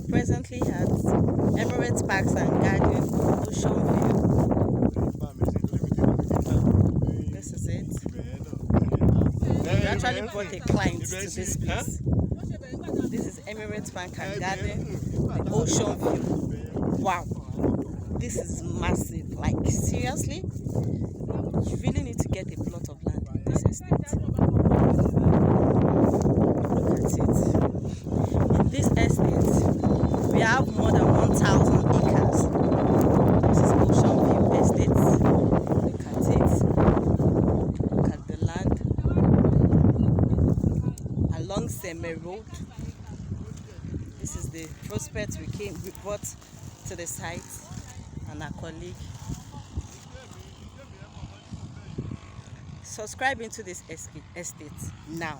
presently at Emirate Park and Gardens, Ocean View. This is it. We actually brought a client to this place. This is Emirate Park and Gardens, the Ocean View. Wow, this is massive. Like seriously, you really need to get a plot of land in this estate. Look at it. In this estate, we have more than 1,000 acres. This is Ocean View Estate. Look at it. Look at the land along Seme Road. This is the prospect we brought to the site, and our colleague. Subscribe into this estate now.